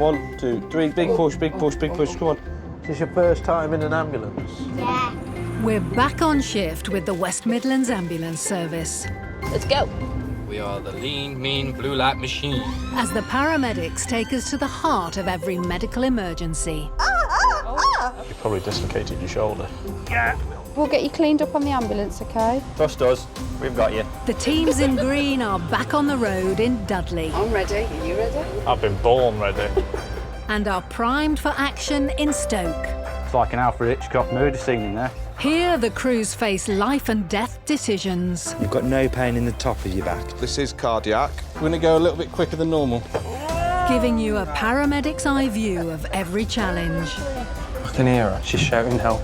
1, 2, 3. Big push, big push, big push. Come on. Is this your first time in an ambulance? Yeah. We're back on shift with the West Midlands Ambulance Service. Let's go. We are the lean, mean, blue light machine. As the paramedics take us to the heart of every medical emergency. You probably dislocated your shoulder. We'll get you cleaned up on the ambulance, OK? Trust us, we've got you. The teams in green are back on the road in Dudley I'm ready. Are you ready? I've been born ready. and are primed for action in Stoke. It's like an Alfred Hitchcock murder scene in there. Here, the crews face life and death decisions. You've got no pain in the top of your back. This is cardiac. We're going to go a little bit quicker than normal. Giving you a paramedic's eye view of every challenge. I can hear her. She's shouting help.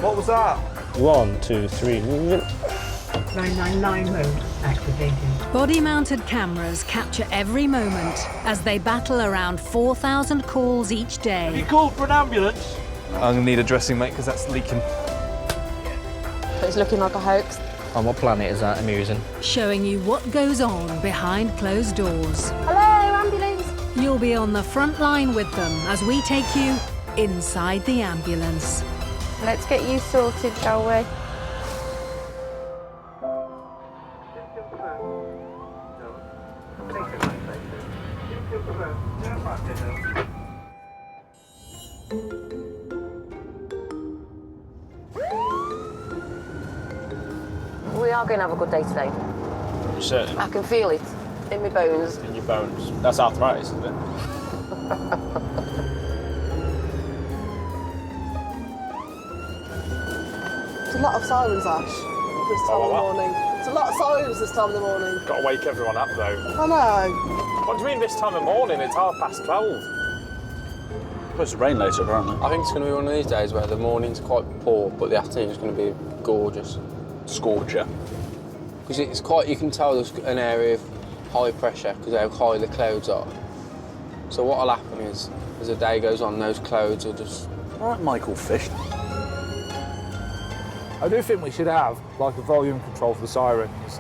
What was that? 1, 2, 3. 999 mode activated. Body-mounted cameras capture every moment as they battle around 4,000 calls each day. Called for an ambulance? I'm going to need a dressing, mate, because that's leaking. It's looking like a hoax. On what planet is that amusing? Showing you what goes on behind closed doors. Hello, ambulance. You'll be on the front line with them as we take you inside the ambulance. Let's get you sorted, shall we? We are going to have a good day today. You certain? I can feel it in my bones. In your bones. That's arthritis, isn't it? It's a lot of sirens, Ash, this time of the morning. It's a lot of sirens this time of the morning. Got to wake everyone up, though. I know. What do you mean this time of morning? It's 12:30. Supposed to rain later, apparently. I think it's going to be one of these days where the morning's quite poor, but the afternoon's going to be gorgeous. Scorcher. Because it's quite, you can tell there's an area of high pressure because of how high the clouds are. So what'll happen is, as the day goes on, those clouds will just... All right, Michael Fish. I do think we should have, like, a volume control for the sirens.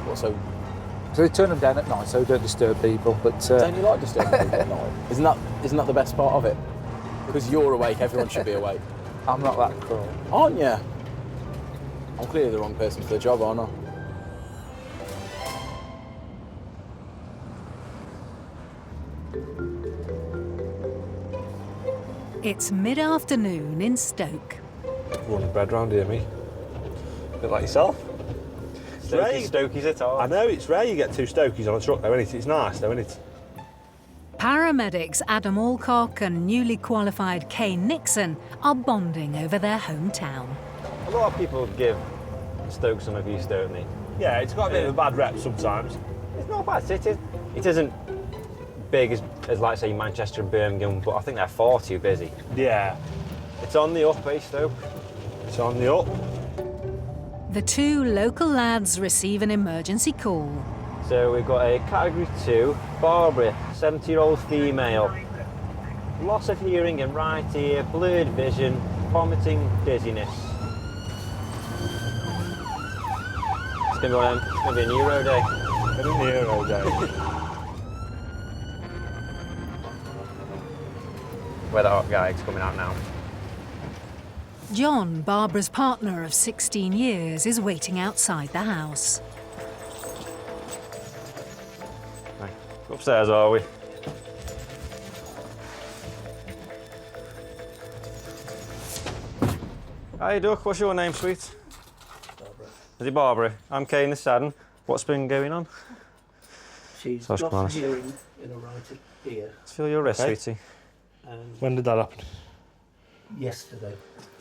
What, so So they turn them down at night so they don't disturb people, but... don't you like disturbing people at night? Isn't that the best part of it? Because you're awake, everyone should be awake. I'm not that cruel. Aren't you? I'm clearly the wrong person for the job, aren't I? It's mid-afternoon in Stoke. Run bread round here, me. Bit like yourself. Stokies it all. I know, it's rare you get two Stokies on a truck though, isn't it? It's nice though, isn't it? Paramedics Adam Alcock and newly qualified Kay Nixon are bonding over their hometown. A lot of people give Stoke some abuse, don't they? Yeah, it's got a bit of a bad rep sometimes. It's not a bad city. It isn't big as like, say, Manchester and Birmingham, but I think they're far too busy. Yeah. It's on the up, eh, Stoke? It's on the up. The two local lads receive an emergency call. So we've got a category 2, Barbara, 70-year-old female. Loss of hearing in right ear, blurred vision, vomiting, dizziness. It's going to be a neuro day. A neuro day. Where the hot guy's coming out now. John, Barbara's partner of 16 years, is waiting outside the house. Right. Upstairs, are we? Hi, Duck. What's your name, sweet? Barbara. Is it Barbara? I'm Kay in the Saddon. What's been going on? She's Sosh, come on. lost hearing in her right ear. Let's feel your wrist, Okay. sweetie. And When did that happen? yesterday,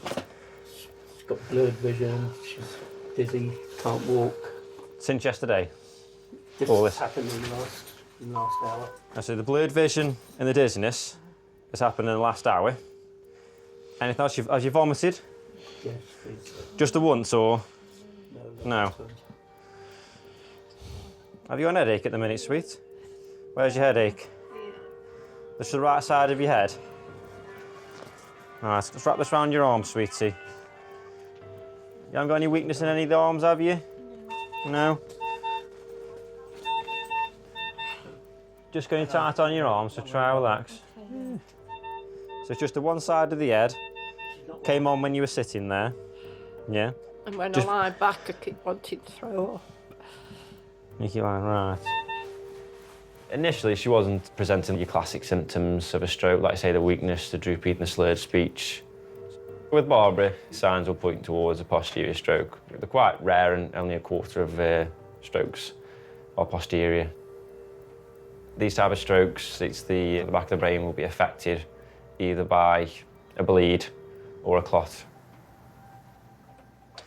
she's got blurred vision, she's dizzy, can't walk. Since yesterday? This All this? happened in the last hour. So the blurred vision and the dizziness has happened in the last hour. Anything else? Have you vomited? Yes, please. Just the once, or? No. So, Have you got an headache at the minute, sweet? Where's your headache? Just the right side of your head. Alright, let's wrap this around your arm, sweetie. You haven't got any weakness in any of the arms, have you? No? just going tight on your arm, so try relax. Yeah. So it's just the one side of the head. Came on when you were sitting there. Yeah. And when Just- I lie back, I keep wanting to throw up. Make it line right. Initially, she wasn't presenting your classic symptoms of a stroke, like say the weakness, the droopy, and the slurred speech. With Barbara, signs will point towards a posterior stroke. They're quite rare, and only a quarter of strokes are posterior. These type of strokes, it's the back of the brain will be affected either by a bleed or a clot.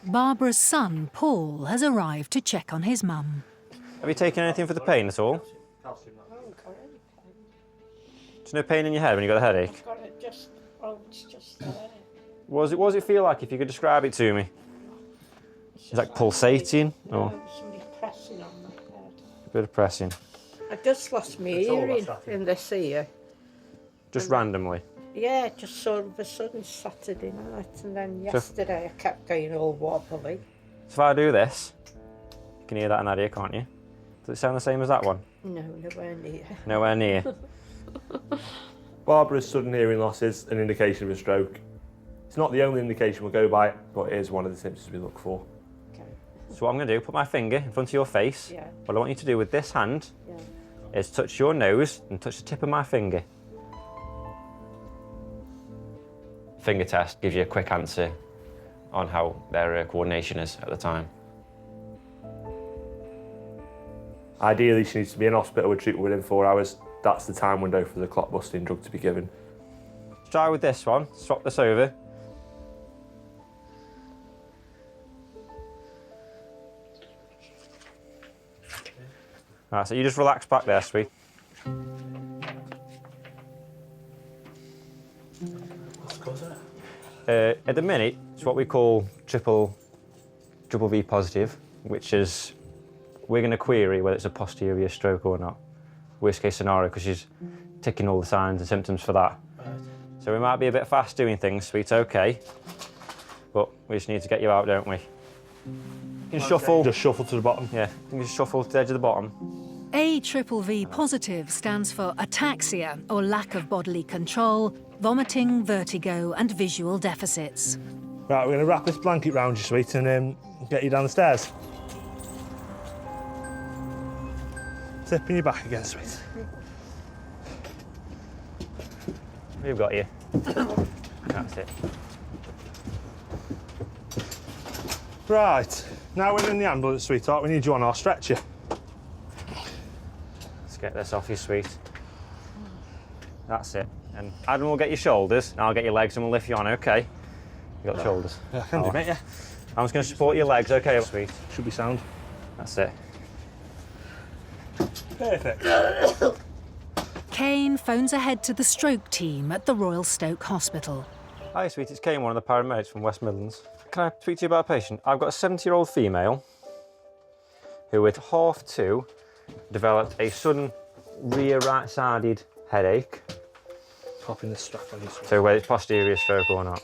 Barbara's son, Paul, has arrived to check on his mum. Have you taken anything for the pain at all? There's no pain in your head when you got a headache? I've got it just, oh, it's just there. What does it feel like, if you could describe it to me? Is it like pulsating? Or Somebody pressing on my head. a bit of pressing? I just lost my hearing in this ear. Just randomly? Yeah, just sort of a sudden Saturday night, and then yesterday I kept going all wobbly. So if I do this, you can hear that in that ear, can't you? Does it sound the same as that one? No, nowhere near. Nowhere near. Barbara's sudden hearing loss is an indication of a stroke. It's not the only indication we'll go by, but it is one of the symptoms we look for. Okay. So what I'm going to do, put my finger in front of your face. Yeah. What I want you to do with this hand Yeah. is touch your nose and touch the tip of my finger. Finger test gives you a quick answer on how their coordination is at the time. Ideally, she needs to be in hospital with treatment within 4 hours. That's the time window for the clot busting drug to be given. Try with this one, swap this over. Right, so you just relax back there, sweet. At the minute, it's what we call triple V positive, which is we're going to query whether it's a posterior stroke or not. Worst case scenario, because she's ticking all the signs and symptoms for that. So we might be a bit fast doing things, sweet, okay. But we just need to get you out, don't we? You can shuffle. Just shuffle to the bottom. Yeah, you can just shuffle to the edge of the bottom. AVV positive stands for ataxia, or lack of bodily control, vomiting, vertigo, and visual deficits. Right, we're going to wrap this blanket round you, sweet, and get you down the stairs. Tipping you back again, sweet. We've got you. That's it. Right, now we're in the ambulance, sweetheart. We need you on our stretcher. Let's get this off you, sweet. That's it. And Adam will get your shoulders, and I'll get your legs, and we'll lift you on, okay? You got the shoulders? Yeah, I can do, mate, yeah. I'm just going to support your legs, okay, sweet? Should be sound. That's it. Perfect. Kane phones ahead to the stroke team at the Royal Stoke Hospital. Hi, sweet, it's Kane, one of the paramedics from West Midlands. Can I speak to you about a patient? I've got a 70-year-old female who, at 2:30, developed a sudden rear right-sided headache. Popping the strap on you, sweet. So whether it's posterior stroke or not.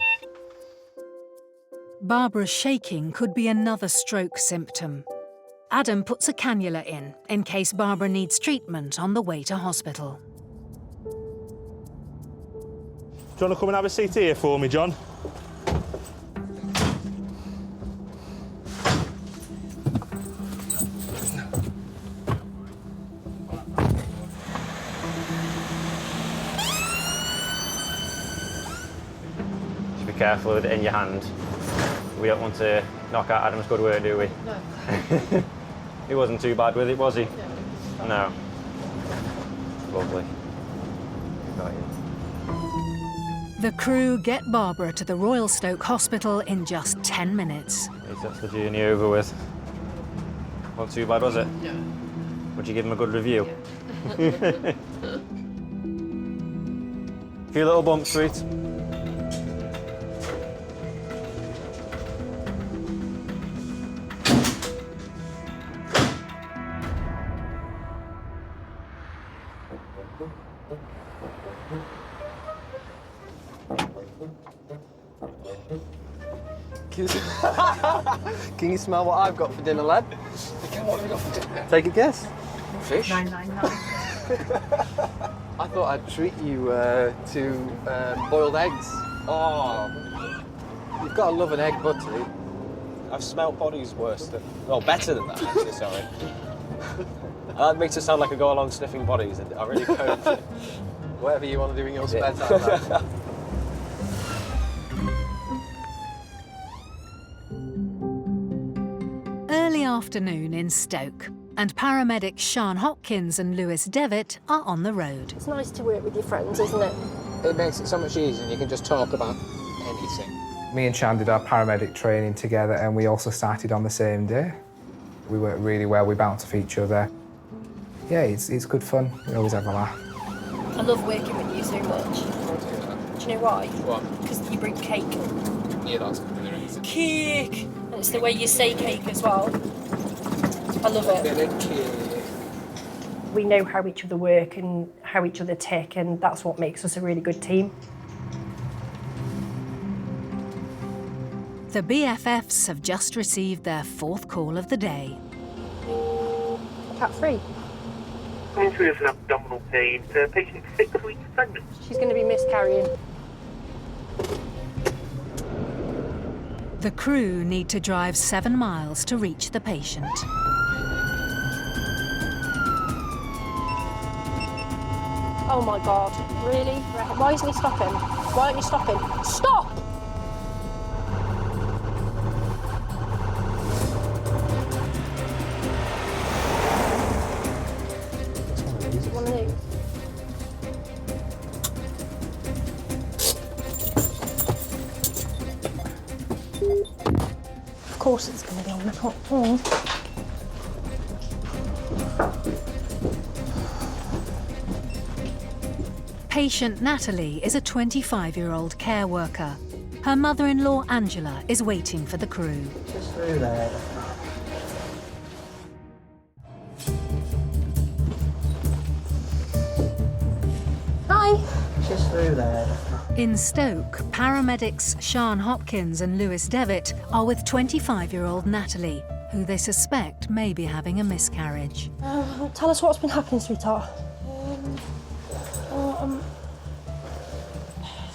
Barbara's shaking could be another stroke symptom. Adam puts a cannula in case Barbara needs treatment on the way to hospital. Do you want to come and have a seat here for me, John? Just be careful with it in your hand. We don't want to knock out Adam's good work, do we? No. He wasn't too bad with it, was he? No. Lovely. Got you. The crew get Barbara to the Royal Stoke Hospital in just 10 minutes. At least that's the journey over with. Not too bad, was it? No. Would you give him a good review? Yeah. Few little bumps, sweet. Can you smell what I've got for dinner, lad? Okay, what have we got for dinner? Take a guess. Fish? 999. I thought I'd treat you to boiled eggs. Oh, You've got to love an egg buttery. I've smelt bodies worse than, well, better than that, actually, sorry. That makes it sound like I go along sniffing bodies, and I really don't. Whatever you want to do in your spare time. man. Early afternoon in Stoke, and paramedics Sian Hopkins and Lewis Devitt are on the road. It's nice to work with your friends, isn't it? It makes it so much easier and you can just talk about anything. Me and Sian did our paramedic training together and we also started on the same day. We work really well, we bounce off each other. Yeah, it's good fun, we always have a laugh. I love working with you so much. Do you know why? What? Because you bring cake. Yeah, that's really nice. Cake! And it's the way you say cake as well. I love it. We know how each other work and how each other tick, and that's what makes us a really good team. The BFFs have just received their 4th call of the day. Cat 3. Going through with an abdominal pain. Patient 6 weeks pregnant. She's going to be miscarrying. The crew need to drive 7 miles to reach the patient. Oh my God, really? Why isn't he stopping? Why aren't you stopping? Stop! One of these. Of course it's going to be on the top. Patient Natalie is a 25-year-old care worker. Her mother-in-law Angela is waiting for the crew. Just through there. Hi. Just through there. In Stoke, paramedics Sian Hopkins and Lewis Devitt are with 25-year-old Natalie, who they suspect may be having a miscarriage. Tell us what's been happening, sweetheart.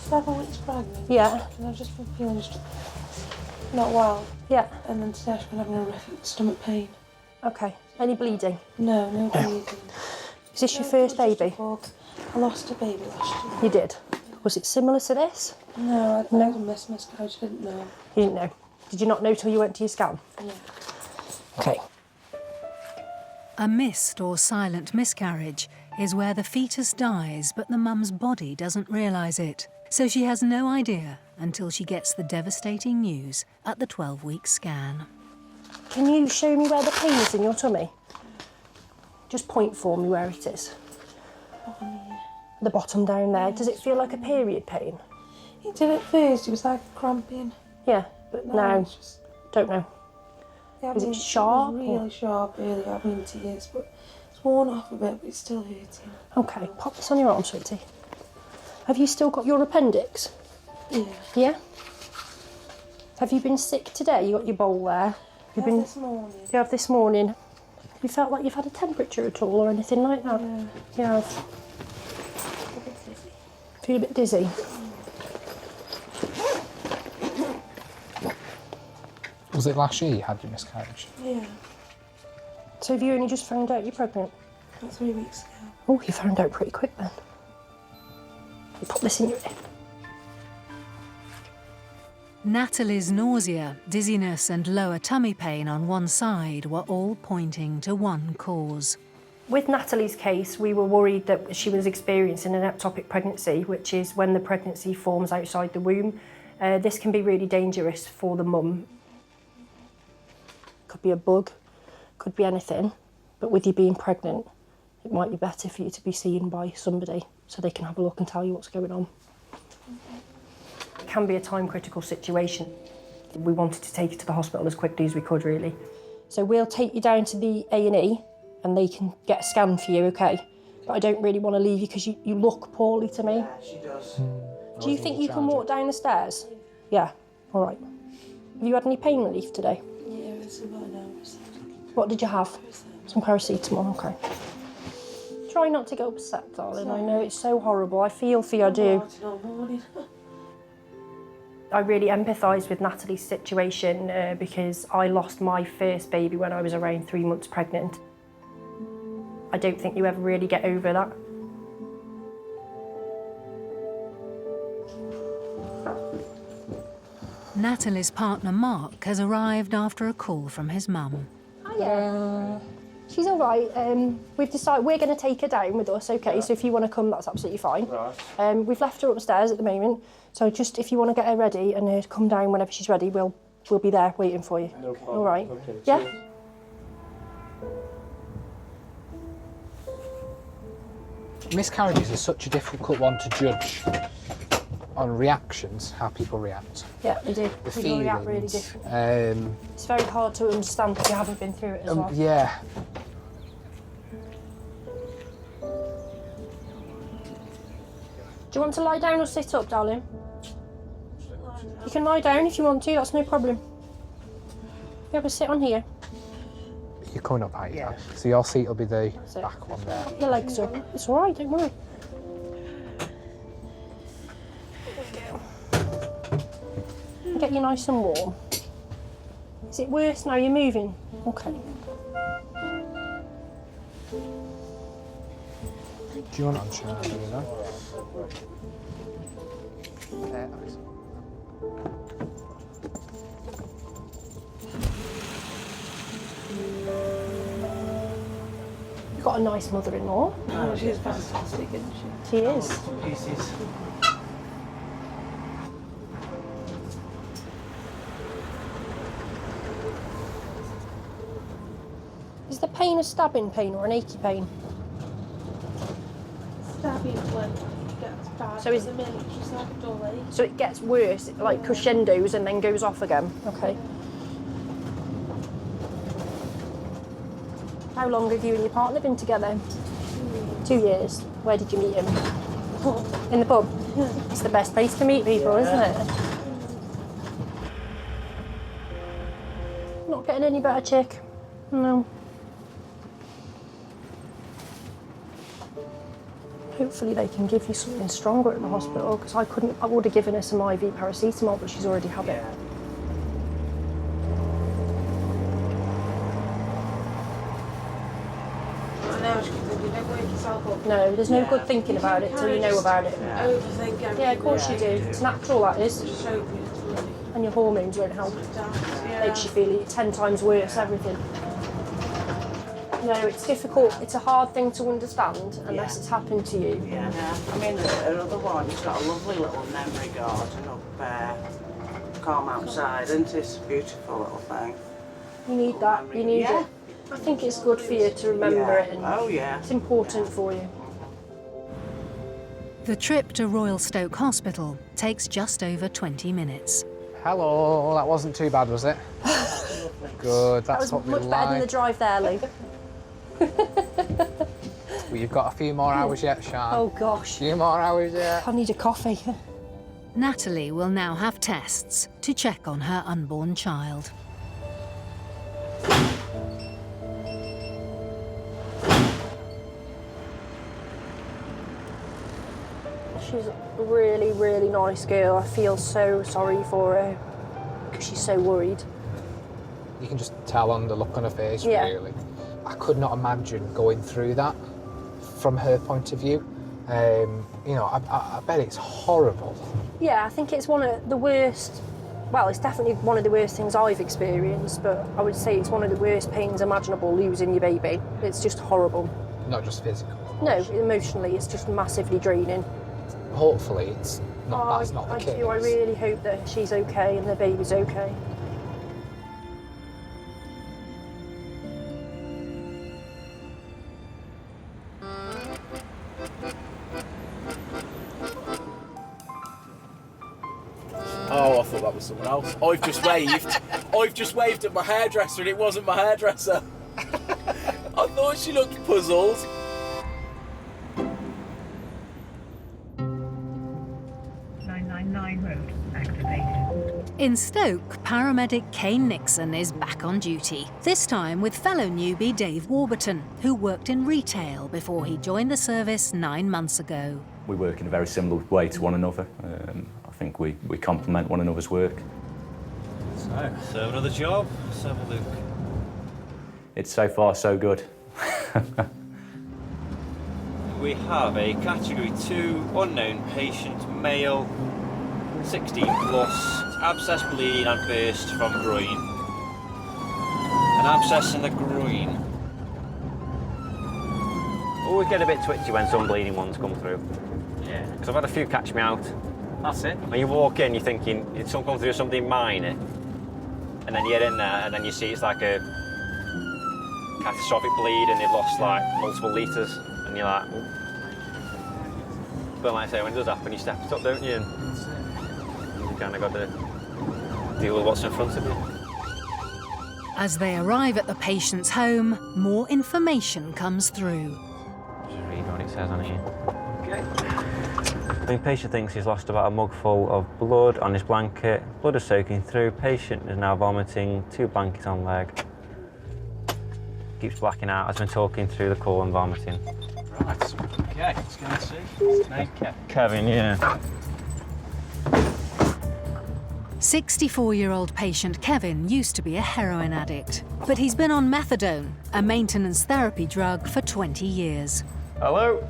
7 weeks pregnant. Yeah. And I've just been feeling just not well. Yeah. And then today I've been having a horrific stomach pain. Okay. Any bleeding? No, no bleeding. Is this your first baby? I lost a baby last year. You did? Was it similar to this? No, I was a miscarriage. I didn't know. You didn't know? Did you not know till you went to your scan? Yeah. Okay. A missed or silent miscarriage is where the fetus dies but the mum's body doesn't realise it. So she has no idea until she gets the devastating news at the 12-week scan. Can you show me where the pain is in your tummy? Just point for me where it is. The bottom down there. Does it feel like a period pain? It did at first. It was like cramping. Yeah, but now it's just... don't know. Yeah, Is it sharp? It was really sharp earlier. I've been tears, but it's worn off a bit, but it's still hurting. Okay, pop this on your arm, sweetie. Have you still got your appendix? Yeah. Yeah? Have you been sick today? You got your bowl there? You've been this morning. You have this morning. Have you felt like you've had a temperature at all or anything like that? Yeah. You have. A bit dizzy. Feel a bit dizzy? Was it last year you had your miscarriage? Yeah. So have you only just found out you're pregnant? 3 weeks ago. Oh, you found out pretty quick then. You pop this in your ear. Natalie's nausea, dizziness and lower tummy pain on one side were all pointing to one cause. With Natalie's case, we were worried that she was experiencing an ectopic pregnancy, which is when the pregnancy forms outside the womb. This can be really dangerous for the mum. Could be a bug, could be anything, but with you being pregnant, it might be better for you to be seen by somebody so they can have a look and tell you what's going on. It can be a time-critical situation. We wanted to take you to the hospital as quickly as we could, really. So we'll take you down to the A&E and they can get a scan for you, okay? But I don't really want to leave you because you look poorly to me. Yeah, she does. Do you think you can walk down the stairs? Yeah, all right. Have you had any pain relief today? Yeah, it's about an hour. What did you have? Some paracetamol, okay. Do you Try not to get upset, darling. I know it's so horrible. I feel for you, I do. I really empathise with Natalie's situation because I lost my first baby when I was around 3 months pregnant. I don't think you ever really get over that. Natalie's partner Mark has arrived after a call from his mum. Hiya. She's all right. We've decided we're going to take her down with us, okay? Yeah. So if you want to come, that's absolutely fine. Right. We've left her upstairs at the moment, so just if you want to get her ready and come down whenever she's ready, we'll be there waiting for you. No problem. All right? Okay. Yeah? Cheers. Miscarriages are such a difficult one to judge on reactions, how people react. Yeah, they do. The People react really differently. It's very hard to understand if you haven't been through it as well. Yeah. Do you want to lie down or sit up, darling? You can lie down if you want to, that's no problem. You have a sit on here. You're coming up high, yeah. So your seat will be the back one there. Your legs up. It's all right, don't worry. Get you nice and warm. Is it worse now you're moving? Okay. Do you want it on chair? Do you know? Nice. You've got a nice mother-in-law. Oh, she's fantastic, isn't she? She is. Pieces. Is the pain a stabbing pain or an achy pain? Stabbing when it gets bad. So is at the minute she's like a dolly. So it gets worse, like crescendos, and then goes off again. Okay. How long have you and your partner been together? 2 years. Where did you meet him? In the pub. It's the best place to meet people, isn't it? Not getting any better, chick. No. Hopefully they can give you something stronger at the hospital, because I would have given her some IV paracetamol, but she's already had it. I know, she's thinking, don't wake yourself up. No, there's no good thinking about it till you know about it. Overthink everything. Yeah, of course you do. It's natural, that is. Just hoping it's really And your hormones won't help. yeah. Makes you feel 10 times worse, everything. No, it's difficult. It's a hard thing to understand unless it's happened to you. Yeah. I mean, another one, she's got a lovely little memory garden up calm outside, isn't it? It's a beautiful little thing. You need that. You need it. I think it's good for you to remember it. And oh, yeah. It's important for you. The trip to Royal Stoke Hospital takes just over 20 minutes. Hello, that wasn't too bad, was it? Good, that's what we like. That was much better than the drive there, Lou. Well, you've got a few more hours yet, Sian. Oh, gosh. A few more hours yet. I need a coffee. Natalie will now have tests to check on her unborn child. She's a really, really nice girl. I feel so sorry for her because she's so worried. You can just tell on the look on her face, really. I could not imagine going through that from her point of view. You know, I bet it's horrible. Yeah, I think it's one of the worst, well, it's definitely one of the worst things I've experienced, but I would say it's one of the worst pains imaginable, losing your baby. It's just horrible. Not just physical. No, emotionally, it's just massively draining. Hopefully it's not, that's not the case. I really hope that she's okay and the baby's okay. Oh, I thought that was someone else. I've just waved. I've just waved at my hairdresser and it wasn't my hairdresser. I thought she looked puzzled. In Stoke, paramedic Kane Nixon is back on duty, this time with fellow newbie Dave Warburton, who worked in retail before he joined the service 9 months ago. We work in a very similar way to one another. I think we complement one another's work. So another job, let's have a look. It's so far so good. We have a category 2 unknown patient, male, 16 plus, abscess, bleeding and burst from groin. An abscess in the groin. Always get a bit twitchy when some bleeding ones come through. Yeah. Because I've had a few catch me out. That's it. When you walk in, you're thinking it's come through something minor, and then you get in there, and then you see it's like a catastrophic bleed, and they've lost like multiple litres, and you're like, oh. But like I say, when it does happen, you step it up, don't you? And you kind of got to deal with what's in front of you. As they arrive at the patient's home, more information comes through. Just read what it says on here. The patient thinks he's lost about a mugful of blood on his blanket. Blood is soaking through. Patient is now vomiting. 2 blankets on leg. Keeps blacking out. Has been talking through the call and vomiting. Right. Okay. Let's go and see. What's his name? Kevin, yeah. 64-year-old patient Kevin used to be a heroin addict, but he's been on methadone, a maintenance therapy drug, for 20 years. Hello?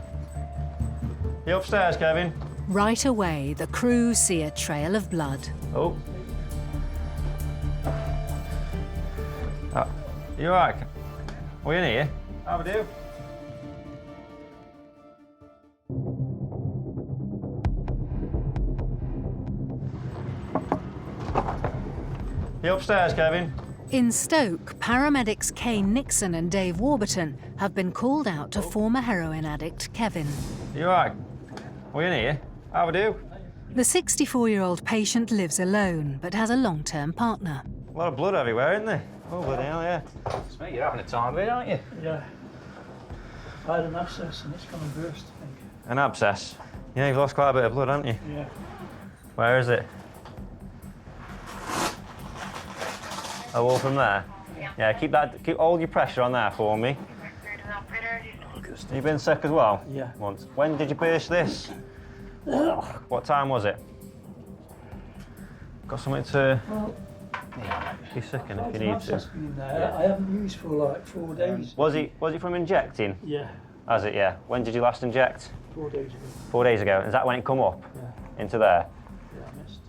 You upstairs, Kevin? Right away, the crew see a trail of blood. Oh. You all right? We in here? How we do? You upstairs, Kevin? In Stoke, paramedics Kane Nixon and Dave Warburton have been called out to former heroin addict Kevin. You all right? We in here? How we do? The 64-year-old patient lives alone, but has a long-term partner. A lot of blood everywhere, isn't there? Oh, bloody hell, yeah. Mate, you're having a time of it, aren't you? Yeah. I had an abscess and it's going to burst, I think. An abscess? Yeah, you've lost quite a bit of blood, haven't you? Yeah. Where is it? Oh, all from there? Yeah, keep all your pressure on there for me. You've been sick as well? Yeah. Once. When did you burst this? What time was it? Got something to be sick in if you need to. I haven't used for like 4 days. Was it from injecting? Yeah. Has it, yeah. When did you last inject? 4 days ago. 4 days ago. Is that when it come up? Yeah. Into there? Yeah, I missed.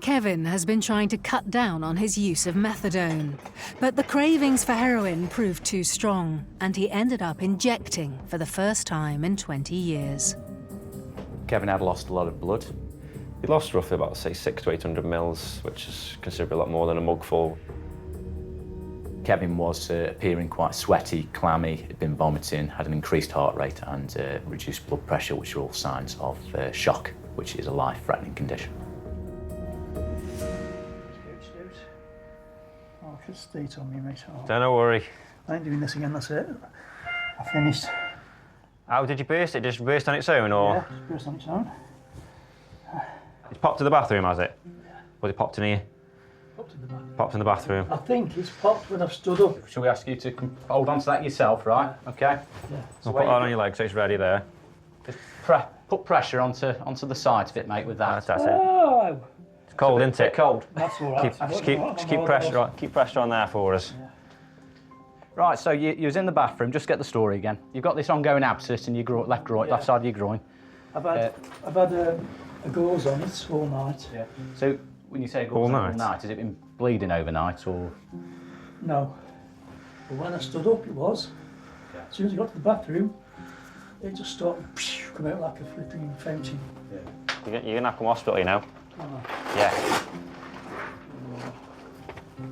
Kevin has been trying to cut down on his use of methadone, but the cravings for heroin proved too strong, and he ended up injecting for the first time in 20 years. Kevin had lost a lot of blood. He lost roughly about, say, 600 to 800 mils, which is considerably a lot more than a mugful. Kevin was appearing quite sweaty, clammy, had been vomiting, had an increased heart rate and reduced blood pressure, which are all signs of shock, which is a life-threatening condition. Oh, just stay on me, mate. Oh. Don't worry. I ain't doing this again, that's it. I finished. How did you burst it? Just burst on its own, or? Yeah, just burst on its own. It's popped to the bathroom, has it? Yeah. Was it popped in here? Popped in the bathroom. Popped in the bathroom. I think it's popped when I've stood up. Shall we ask you to hold on to that yourself, right? Yeah. Okay. Yeah. So put that on your leg so it's ready there. Just put pressure onto the side of it, mate, with that. That's it. Oh! It's cold, isn't it? Cold. That's all right. Keep pressure on there for us. Yeah. Right, so you was in the bathroom. Just get the story again. You've got this ongoing abscess in your left side of your groin. I've had a gauze on it all night. Yeah. So when you say gauze all night, has it been bleeding overnight or? No. But when I stood up, it was. Yeah. As soon as I got to the bathroom, it just started come out like a flipping fountain. Yeah. You're gonna have to come to hospital, you know. Oh. Yeah.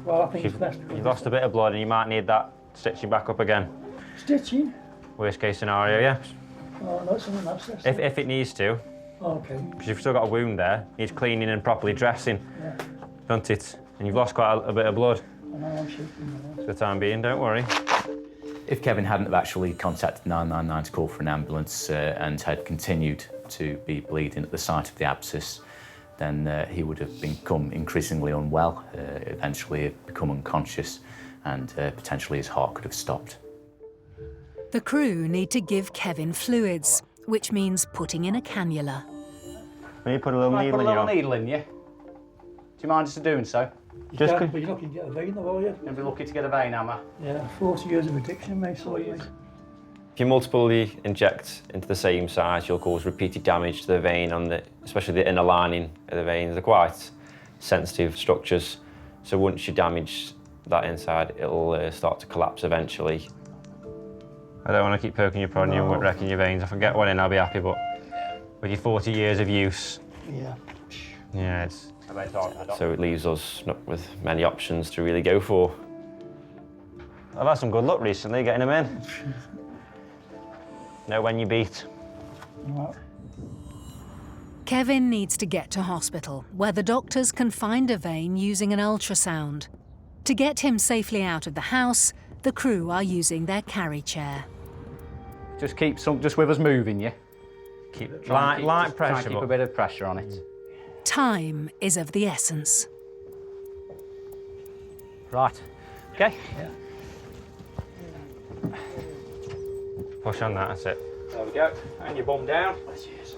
Well, I think it's best. You've lost a bit of blood, and you might need that stitching back up again. Stitching? Worst case scenario, yeah. Oh, no, it's an abscess. If it needs to. Okay. Because you've still got a wound there, needs cleaning and properly dressing, Yeah. don't it? And you've lost quite a bit of blood. I know, I'm shaking. For the time being, don't worry. If Kevin hadn't have actually contacted 999 to call for an ambulance and had continued to be bleeding at the site of the abscess, then he would have become increasingly unwell, eventually become unconscious, and potentially his heart could have stopped. The crew need to give Kevin fluids, which means putting in a cannula. When you put a little needle in your arm. needle in you. Do you mind us doing so? You can't, but you're not going to get a vein though, are you? You'll be lucky to get a vein hammer. Yeah, 40 years of addiction, mate, so If you multiply inject into the same size, you'll cause repeated damage to the vein, especially the inner lining of the veins. They're quite sensitive structures, so once you damage that inside, it'll start to collapse eventually. I don't want to keep poking you, prodding you, wrecking your veins. If I get one in, I'll be happy, but with your 40 years of use, yeah, it's... So it leaves us not with many options to really go for. I've had some good luck recently getting them in. Know when you beat. Kevin needs to get to hospital, where the doctors can find a vein using an ultrasound. To get him safely out of the house, the crew are using their carry chair. Just with us moving, yeah? Keep light pressure. Try and keep a bit of pressure on it. Time is of the essence. Right. Okay. Push on that, that's it. There we go. And your bum down.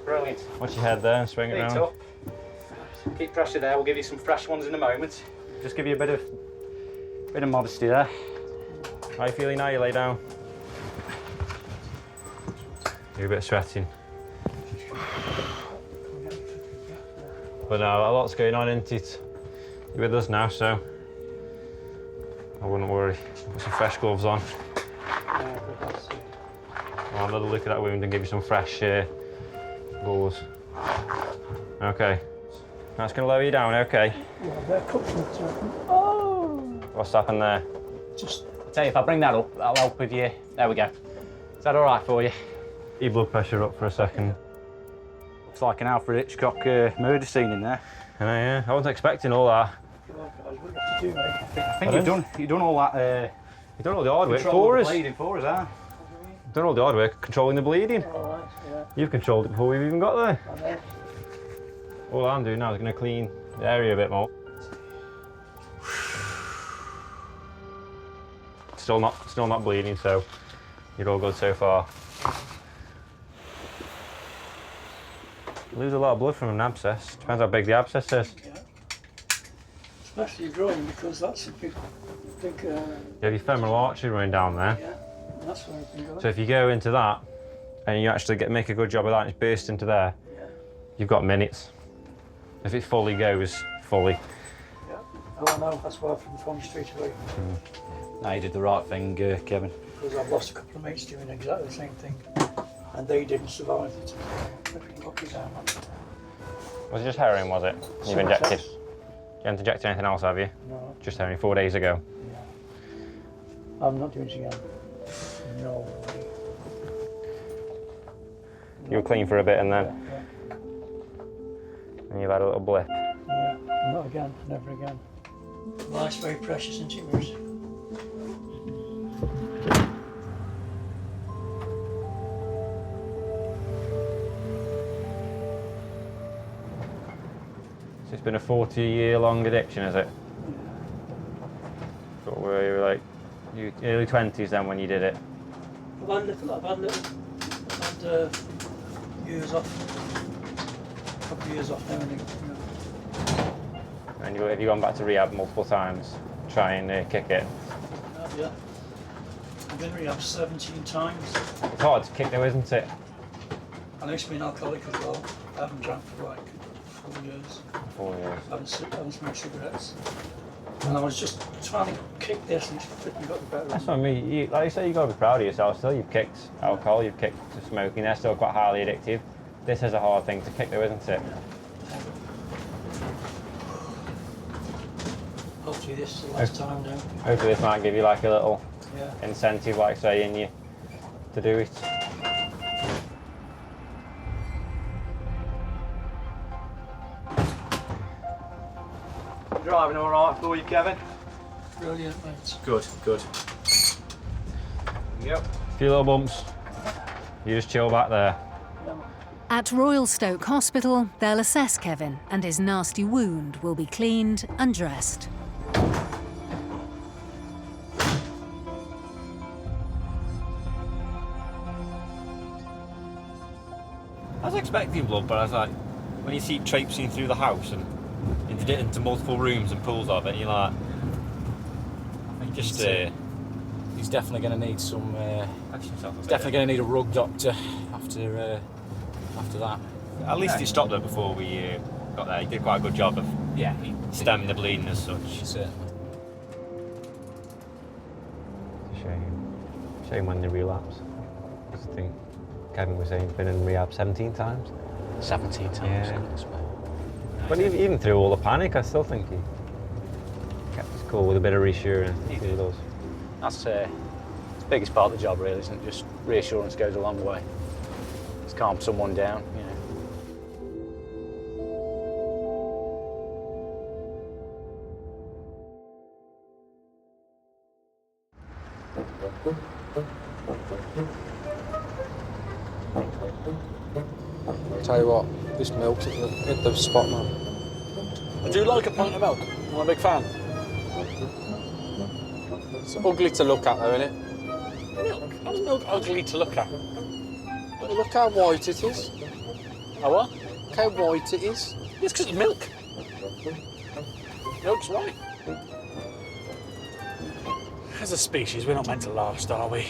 Brilliant. Watch your head there, swing it round. Up. Keep pressure there. We'll give you some fresh ones in a moment. Just give you a bit of modesty there. How are you feeling now? You lay down. You're a bit sweating. But no, a lot's going on, isn't it? You're with us now, so I wouldn't worry. Put some fresh gloves on. I'll have a little look at that wound and give you some fresh gauze. Okay. That's going to lower you down, okay? Yeah, they're cooked from the top. Oh! What's happened there? Just... Tell you, if I bring that up, that'll help with you. There we go. Is that all right for you? Your blood pressure up for a second. Looks like an Alfred Hitchcock murder scene in there. I know, yeah. I wasn't expecting all that. I think you've done all that. You've done all the hard work for us. Bleeding for us, huh? You've done all the hard work controlling the bleeding. All right, yeah. You've controlled it before we've even got there. All I'm doing now is going to clean the area a bit more. Still not bleeding, so you're all good so far. You lose a lot of blood from an abscess. Depends how big the abscess is. Yeah. Especially growing, because that's a big. You have your femoral artery running down there. Yeah, that's where it can go. So if you go into that, and you actually make a good job of that, and it's burst into there, you've got minutes. If it fully goes, fully. Yeah, oh no, that's why I've phoned straight away. No, you did the right thing, Kevin. Because I've lost a couple of mates doing exactly the same thing, and they didn't survive it. Was it just heroin, was it? You've injected? You haven't injected anything else, have you? No. Just heroin 4 days ago? Yeah. I'm not doing it again. No way. You were clean for a bit and then? Yeah. And you've had a little blip? Yeah, not again, never again. Life's very precious, isn't it, Bruce? So it's been a 40-year-long addiction, is it? But were you like early 20s then when you did it? I've had years off. A couple of years off now, I think. And have you gone back to rehab multiple times, try and kick it? Yeah. I've been rehab 17 times. It's hard to kick though, isn't it? I used to be an alcoholic as well. I haven't drank for like 4 years. 4 years. I haven't smoked cigarettes. And I was just trying to kick this and it's flipping got the better. That's what I mean. Like you say, you've got to be proud of yourself still. You've kicked alcohol, you've kicked smoking. They're still quite highly addictive. This is a hard thing to kick though, isn't it? Hopefully this is the last time now. Hopefully this might give you like a little incentive, like say, in you to do it. Driving all right for you, Kevin? Brilliant, mate. Good, good. Yep. A few little bumps. You just chill back there. At Royal Stoke Hospital, they'll assess Kevin and his nasty wound will be cleaned and dressed. I was expecting blood, but I was like, when you see it traipsing through the house and into multiple rooms and pools of it, you're like, just. He's definitely going to need some. He's definitely going to need a rug doctor after that. At least he stopped there before we got there. He did quite a good job of stemming the bleeding as such. Certainly. Shame when they relapse. I think Kevin was saying he's been in rehab 17 times. 17 times. Yeah. But even through all the panic, I still think he kept his cool with a bit of reassurance. He does. That's the biggest part of the job, really, isn't it? Just reassurance goes a long way. Just calm someone down, you know. Tell you what, this milk's hit the spot, man. I do like a pint of milk. I'm a big fan. It's ugly to look at, though, isn't it? Milk? How's milk ugly to look at? Well, look how white it is. Oh, what? Look how white it is. It's because it's milk. Milk's white. As a species, we're not meant to last, are we?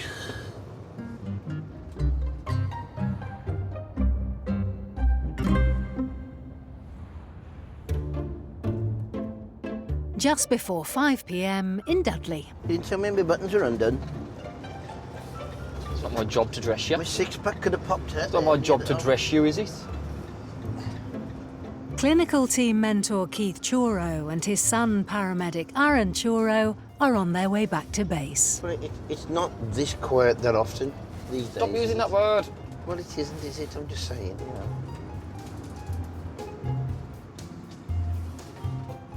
Just before 5 p.m. in Dudley. You didn't tell me my buttons are undone. It's not my job to dress you. My six-pack could have popped out. It's not my job to dress you, is it? Clinical team mentor Keith Choro and his son paramedic Aaron Choro are on their way back to base. But it's not this quiet that often these days. Stop using that word. Well, it isn't, is it? I'm just saying, you know.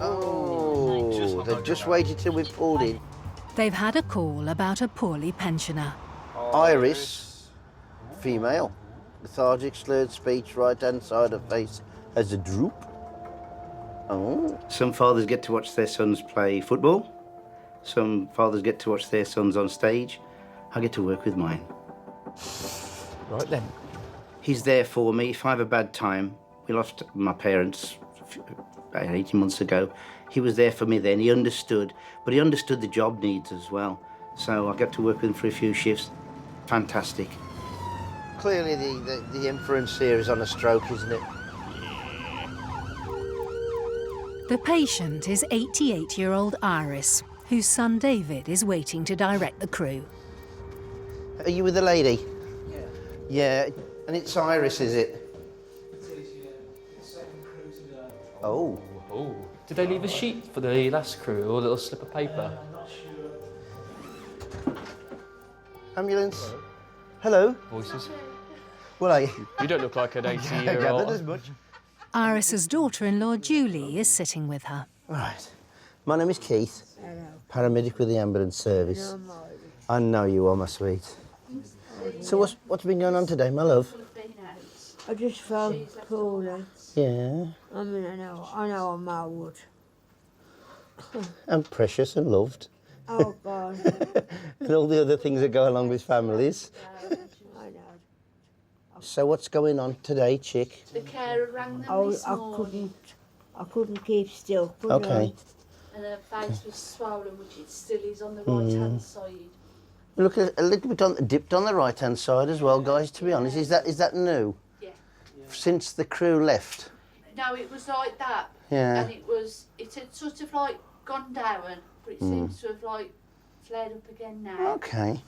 Oh, they've just waited till we've pulled in. They've had a call about a poorly pensioner. Iris, female, lethargic, slurred speech, right-hand side of face has a droop. Oh. Some fathers get to watch their sons play football. Some fathers get to watch their sons on stage. I get to work with mine. Right then. He's there for me. If I have a bad time, we lost my parents about 18 months ago. He was there for me then. He understood, but he understood the job needs as well. So I got to work with him for a few shifts. Fantastic. Clearly the inference here is on a stroke, isn't it? The patient is 88-year-old Iris, whose son David is waiting to direct the crew. Are you with the lady? Yeah. Yeah, and it's Iris, is it? Oh. Oh. Did they leave a sheet for the last crew or a little slip of paper? Ambulance. Hello. Voices. Well, are you? You don't look like an I 80-year-old. gathered as much. Iris's daughter-in-law Julie is sitting with her. Right. My name is Keith. Hello. Paramedic with the ambulance service. I know you are, my sweet. So what's been going on today, my love? I just felt poorly. Yeah. I mean, I know I'm old. And precious and loved. Oh, God. And all the other things that go along with families. I know. So what's going on today, chick? The carer rang them this morning. I couldn't keep still, could Okay. And her face was swollen, which it still is on the right-hand side. You look a little bit dipped on the right-hand side as well, guys, to be honest. Is that new? Yeah. Since the crew left? No, it was like that. Yeah. And it had sort of like gone down, but it seems to have like flared up again now. Okay.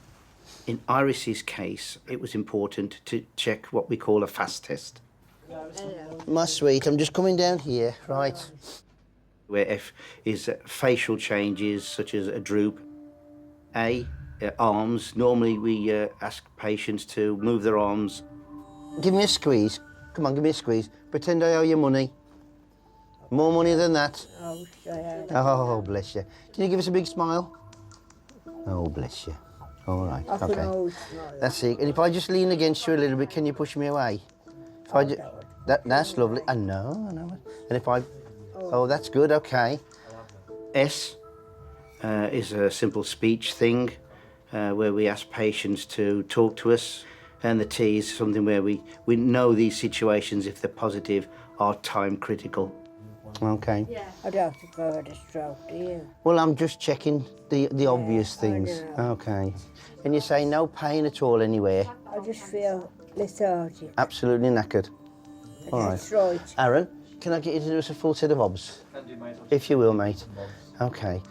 In Iris's case, it was important to check what we call a fast test. My sweet, I'm just coming down here, right? Where F is facial changes such as a droop. A, arms. Normally we ask patients to move their arms. Give me a squeeze. Come on, give me a squeeze. Pretend I owe you money. More money than that. Oh, sorry. Oh, bless you. Can you give us a big smile? Oh, bless you. All right, I can okay. always smile. That's it. And if I just lean against you a little bit, can you push me away? If I that's lovely. I know. And if I, oh, that's good. Okay. S is a simple speech thing where we ask patients to talk to us, and the T is something where we know these situations, if they're positive, are time critical. Okay. Yeah. I don't think I had a stroke, do you? Well, I'm just checking the obvious things. Okay. And you say no pain at all anywhere? I just feel lethargic. Absolutely knackered. All right. That's right. Aaron, can I get you to do us a full set of obs? Can do, mate. If you will, mate. Okay.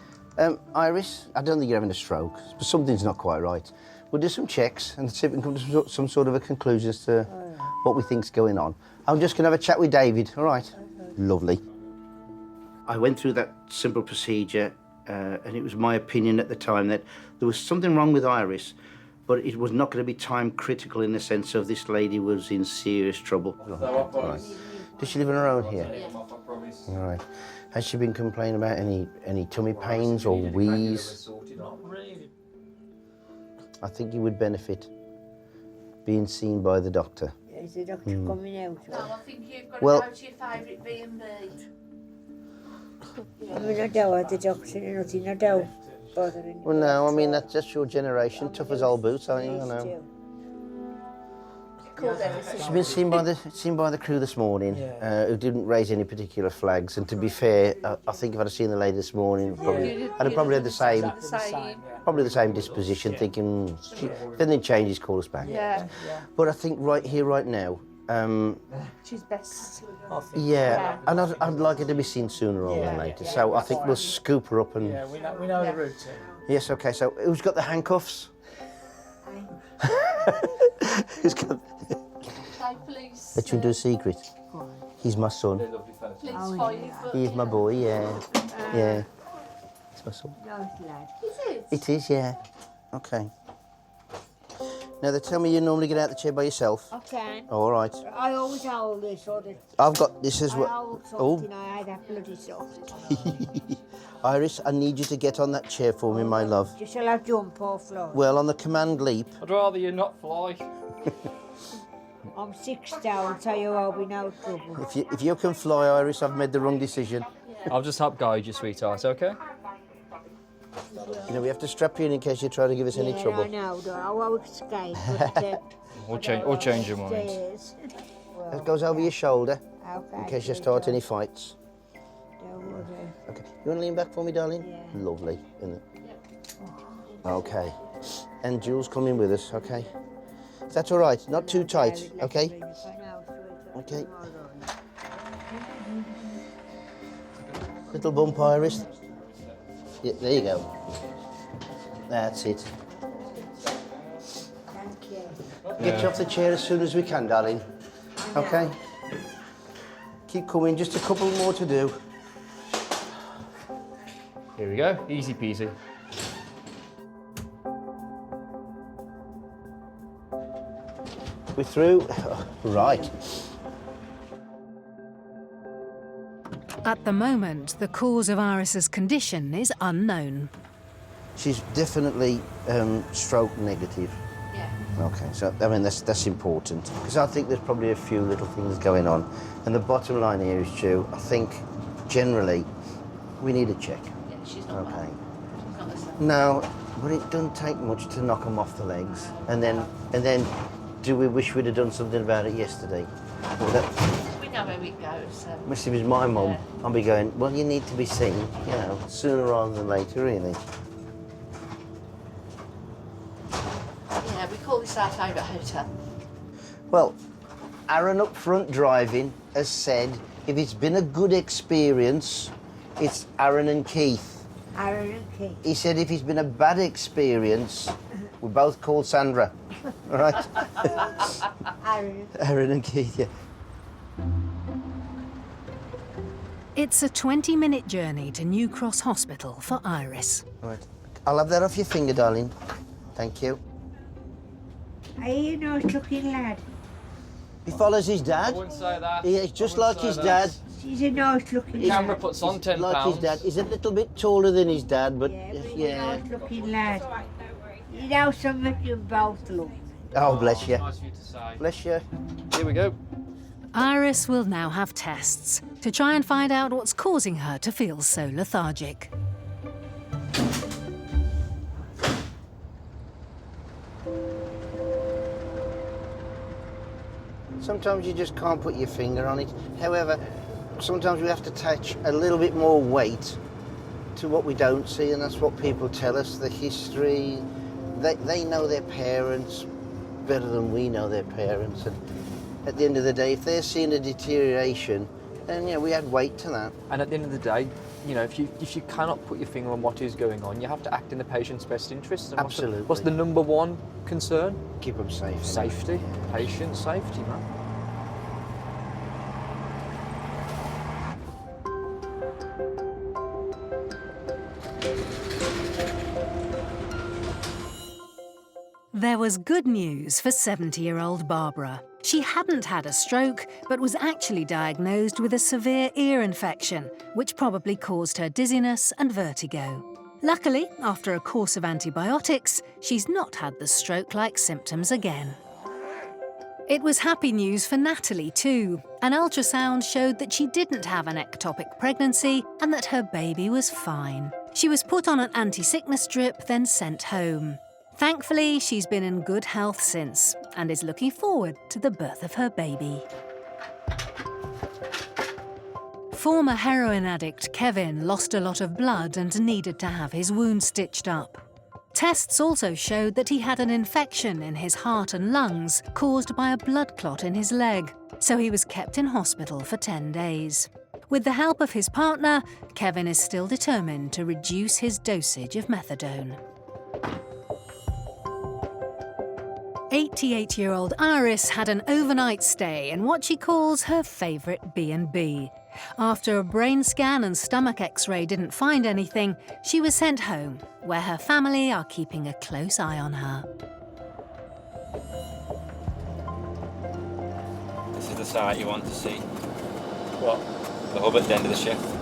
Iris, I don't think you're having a stroke, but something's not quite right. We'll do some checks and see if we can come to some sort of a conclusion as to what we think's going on. I'm just going to have a chat with David, all right? Lovely. I went through that simple procedure, and it was my opinion at the time that there was something wrong with Iris, but it was not going to be time critical in the sense of this lady was in serious trouble. Right. Does she live on her own here? All right. Has she been complaining about any tummy pains or wheeze? Not really. I think you would benefit being seen by the doctor. Is the doctor coming out? No, I think you've got Well- to go to your favourite B&B. I mean, I don't have the doctor and nothing, I don't bothering. Well, no, I mean, that's just your generation. Tough as old boots, aren't you? I know. She's been seen by the crew this morning, who didn't raise any particular flags. And to be fair, I think if I'd have seen the lady this morning, I'd have probably had the same disposition, thinking if anything changes, call us back. Yeah. But I think right here, right now, She's best. yeah, and I'd like her to be seen sooner rather than later. So I think we'll scoop her up and. Yeah, we know the routine. Yes, okay. So who's got the handcuffs? Who's got? Police. Let you do a secret. He's my son. Police fire. He's my boy. Yeah, yeah. It's my son. Nice lad. Is it? It is, yeah. Okay. Now they tell me you normally get out the chair by yourself. I can. All right. I always hold this or the... I've got this as I well. hold something, I had that bloody soft. Iris, I need you to get on that chair for me, my love. You shall I jump or fly? Well, on the command leap. I'd rather you not fly. I'm 6 stone, so you will be no trouble. If you can fly, Iris, I've made the wrong decision. I'll just help guide you, sweetheart, okay? You know, we have to strap you in case you try to give us any trouble. I know, though. I won't escape, but... Or change your mind. Stairs. It goes over your shoulder Okay, in case you start any fights. Don't worry. Okay. You want to lean back for me, darling? Yeah. Lovely, isn't it? Okay. And Jules coming with us, okay? That's all right. Not too tight, okay? Okay. Little bump, Iris. Yeah, there you go. That's it. Thank you. Get you off the chair as soon as we can, darling. Okay? Keep coming. Just a couple more to do. Here we go, easy peasy. We're through. Right. At the moment, the cause of Iris's condition is unknown. She's definitely stroke negative. Yeah. Okay, so I mean that's important because I think there's probably a few little things going on, and the bottom line here is, Stu, I think generally we need a check. Yeah, she's not Okay. well. She's not herself. No, but it doesn't take much to knock them off the legs, and then do we wish we'd have done something about it yesterday? Well, We know where we go, so... if it was my mum, I'd be going, well, you need to be seen, you know, sooner rather than later, really. Yeah, we call this our favourite hotel. Well, Aaron up front driving has said if it's been a good experience, it's Aaron and Keith. Aaron and Keith. He said if it's been a bad experience, we both call Sandra. All right? Aaron and Keith, yeah. It's a 20-minute journey to New Cross Hospital for Iris. Right. I'll have that off your finger, darling. Thank you. Are you a nice looking lad? He follows his dad. I wouldn't say that. He's just like his dad. He's a nice looking The lad. camera puts on £10. Like his dad. He's a little bit taller than his dad, but He's a nice looking lad. You know something, you both look. Oh, bless you. Nice of you to say. Bless you. Here we go. Iris will now have tests to try and find out what's causing her to feel so lethargic. Sometimes you just can't put your finger on it. However, sometimes we have to attach a little bit more weight to what we don't see, and that's what people tell us, the history. They know their parents better than we know their parents, and at the end of the day, if they're seeing a deterioration, then we add weight to that. And at the end of the day, if you cannot put your finger on what is going on, you have to act in the patient's best interests. And Absolutely. What's the number one concern? Keep them safe. Safety, patient safety, man. There was good news for 70-year-old Barbara. She hadn't had a stroke, but was actually diagnosed with a severe ear infection, which probably caused her dizziness and vertigo. Luckily, after a course of antibiotics, she's not had the stroke-like symptoms again. It was happy news for Natalie too. An ultrasound showed that she didn't have an ectopic pregnancy and that her baby was fine. She was put on an anti-sickness drip, then sent home. Thankfully, she's been in good health since and is looking forward to the birth of her baby. Former heroin addict Kevin lost a lot of blood and needed to have his wound stitched up. Tests also showed that he had an infection in his heart and lungs caused by a blood clot in his leg, so he was kept in hospital for 10 days. With the help of his partner, Kevin is still determined to reduce his dosage of methadone. 88-year-old Iris had an overnight stay in what she calls her favourite B&B. After a brain scan and stomach x-ray didn't find anything, she was sent home, where her family are keeping a close eye on her. This is the site you want to see. What? The hub at the end of the shift.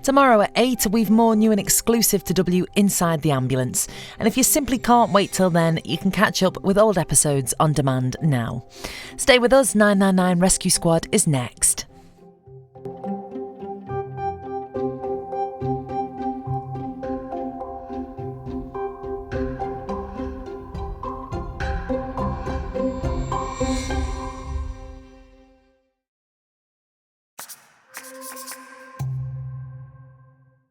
Tomorrow at 8, we've more new and exclusive to W inside the ambulance. And if you simply can't wait till then, you can catch up with old episodes on demand now. Stay with us, 999 Rescue Squad is next.